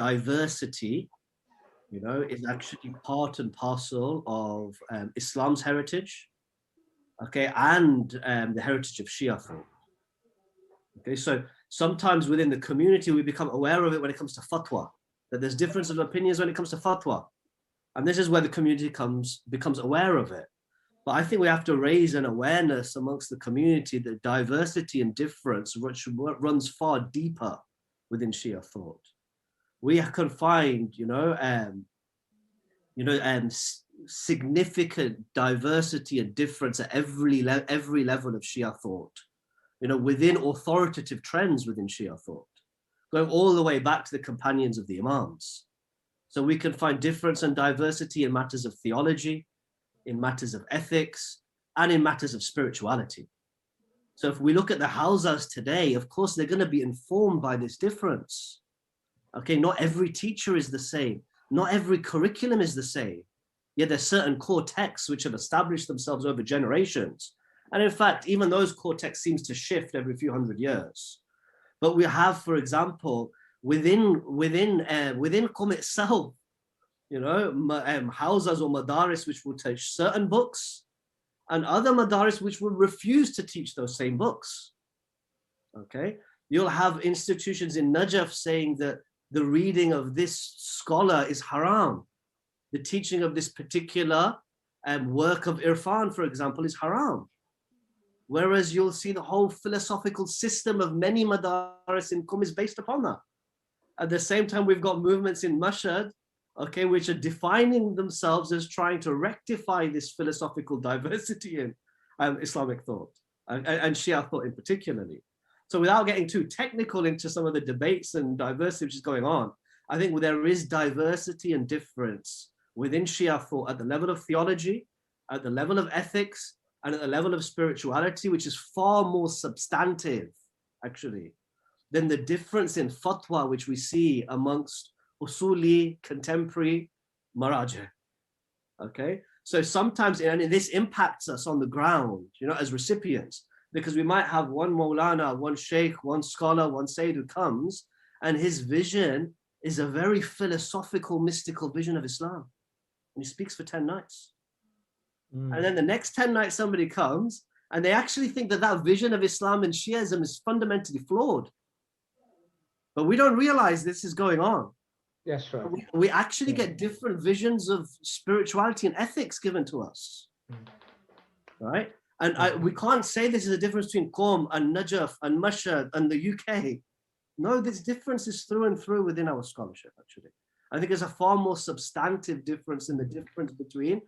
diversity, you know, is actually part and parcel of Islam's heritage, okay, and the heritage of Shia thought. Okay, so sometimes within the community, we become aware of it when it comes to fatwa, that there's difference of opinions when it comes to fatwa. And this is where the community becomes aware of it. But I think we have to raise an awareness amongst the community that diversity and difference, which runs far deeper within Shia thought. We can find, significant diversity and difference at every level of Shia thought, you know, within authoritative trends within Shia thought, going all the way back to the companions of the Imams. So we can find difference and diversity in matters of theology, in matters of ethics, and in matters of spirituality. So if we look at the houses today, of course, they're going to be informed by this difference. Okay, not every teacher is the same. Not every curriculum is the same. Yet there's certain core texts which have established themselves over generations. And in fact, even those core texts seems to shift every few hundred years. But we have, for example, within Qom itself, you know, houses or madaris which will teach certain books, and other madaris which will refuse to teach those same books. Okay, you'll have institutions in Najaf saying that the reading of this scholar is haram. The teaching of this particular work of irfan, for example, is haram. Whereas you'll see the whole philosophical system of many madaris in Qom is based upon that. At the same time, we've got movements in Mashhad, okay, which are defining themselves as trying to rectify this philosophical diversity in Islamic thought and Shia thought in particularly. So without getting too technical into some of the debates and diversity which is going on, I think there is diversity and difference within Shia thought at the level of theology, at the level of ethics, and at the level of spirituality, which is far more substantive, actually, than the difference in fatwa which we see amongst usuli, contemporary marajah. Okay, so sometimes, and this impacts us on the ground, you know, as recipients, because we might have one Maulana, one Sheikh, one scholar, one Sayyid who comes, and his vision is a very philosophical, mystical vision of Islam. And he speaks for 10 nights. And then the next 10 nights, somebody comes, and they actually think that that vision of Islam and Shiism is fundamentally flawed. But we don't realize this is going on. Yes, right. We actually get different visions of spirituality and ethics given to us, right? And we can't say this is a difference between Qom and Najaf and Mashhad and the UK. No, this difference is through and through within our scholarship, actually. I think there's a far more substantive difference in the difference between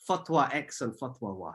Fatwa X and Fatwa Y.